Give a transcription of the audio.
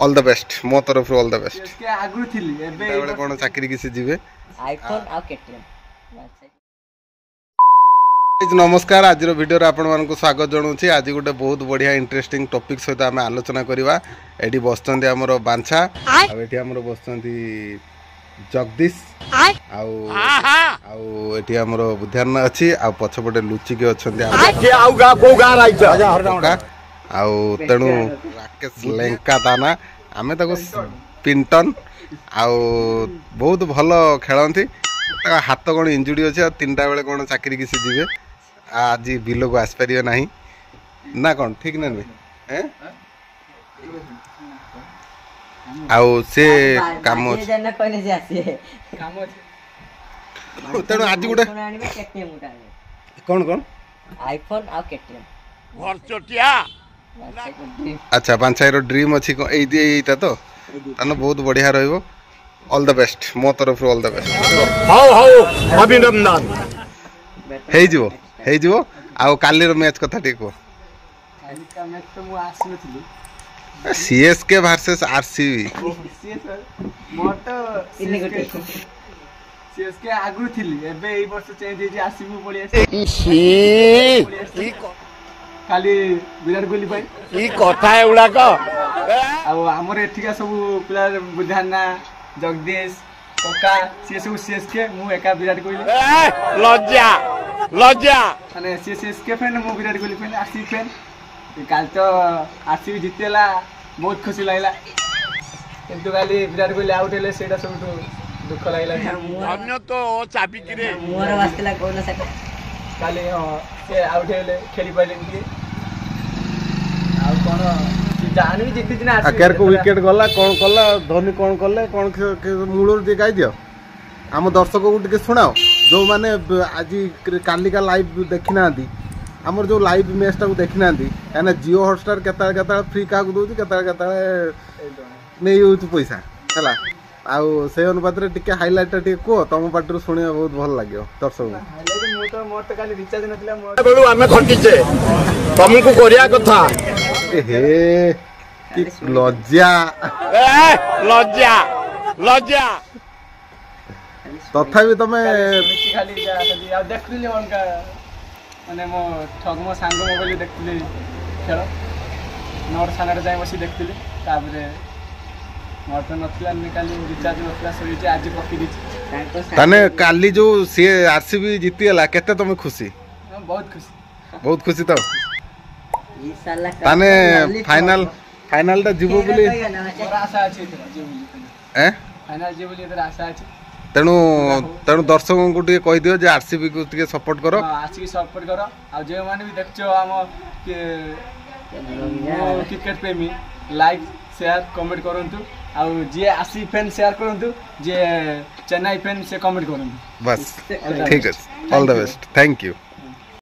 All the best मो तरफ all the best इसके आगु थिली एबे बेले कोन चाकरी किसी जीवे आईफोन आ केटीएम नमस्कार आज वीडियो आपण मानक स्वागत जनाऊँ आज गोटे बहुत बढ़िया इंटरेस्टिंग टॉपिक सहित आम आलोचना करवा एटी बसचंती हमर बांछा आठी हमर बसचंती जगदीश आठी हमर बुद्धान अच्छी आ पछपटे लुचिके अच्छे तेणु राकेश लेंका ताना आमे ताको पिंटन आउ बहुत भल खेलती हाथ कौन इंजुरी अच्छे तीनटा बेले कौन चाकरी किसी जीवे आज बिल को आसपार ना ना कौन ठीक ना नुहे आउ से काम तेणु आज गोटे कौन कौन आईफोन आ केटीएम अच्छा पांचाई ड्रीम अच्छी यहीटा तो तान बहुत बढ़िया रहिबो ऑल द बेस्ट मो तरफ ऑल द बेस्ट अभिनंदन हे जीवो आउ कालीर मैच कथा ठीक को काली का मैच तो मु आसनथली सीएसके वर्सेस आरसीबी मोर तो सीएसके आगु थिली एबे एई वर्ष चेंज हे जे आरसीबी पळि आसी खाली विराट कोहली पाई ई कथा एउडा को आउ हमर एठिका सब प्लेयर बुधाना जगदीश कोका सी सब सीएसके मु एका विराट कोहली लज्जा लज्जा माने सीएसके फैन मु Virat Kohli fan RCB fan काल तो आरसीबी जितेला बहुत खुशी लागला किंतु खाली विराट कोहली आउट हेले सेटा सब दुख लागला अन्य तो चाबी किरे मोर वास्तेला कोन से काली से आउट हेले खेली पाइले कि आ कोन जान भी जीति ना आकेर को विकेट गला कोन कला धोनी कोन कले कोन मूलर दे गाई दियो आम दर्शक को टिके सुनाओ जो माने आज काली का लाइव देखि नांदी हमर जो लाइव मैच टा को देखि नांदी याना जियो हॉटस्टार केता फ्री का को दोती केता नै यूज पैसा हला आउ से अनुपात रे टिके हाइलाइट टा टिके को तम पाटरू सुनिया बहुत भल लाग्यो दर्शक हाइलाइट मो तो मोर तो काली रिचार्ज नथिला मोर बेलु हमें खंटिचे तुमको करिया कथा हे कि लज्जा लज्जा लज्जा तथापि तमे खाली आ देखली उनका माने मो ठगमो सांग मोबाइल देखली खेल नोट सानरे जाय बसी देखली ताबरे मोर तो नथिला निकाली रिचार्ज नथिला सोईचे आज पकी दिछि तने काली जो सी आरसीबी जीतीला केते तमे खुशी बहुत खुशी तो ई साला तने फाइनल ता जीवो बोली आशा अछि ए फाइनल जीवो बोली एतर आशा अछि तेणु दर्शकों को टे कह दियो जे आरसीबी को टे सपोर्ट करो आरसीबी सपोर्ट करो आ जे माने भी देखछो हम क्रिकेट प्रेमी लाइक शेयर कमेंट करंतु आ जे आरसीबी फैन शेयर करंतु जे चेन्नई फैन से कमेंट करंतु बस ठीक है all the best thank you.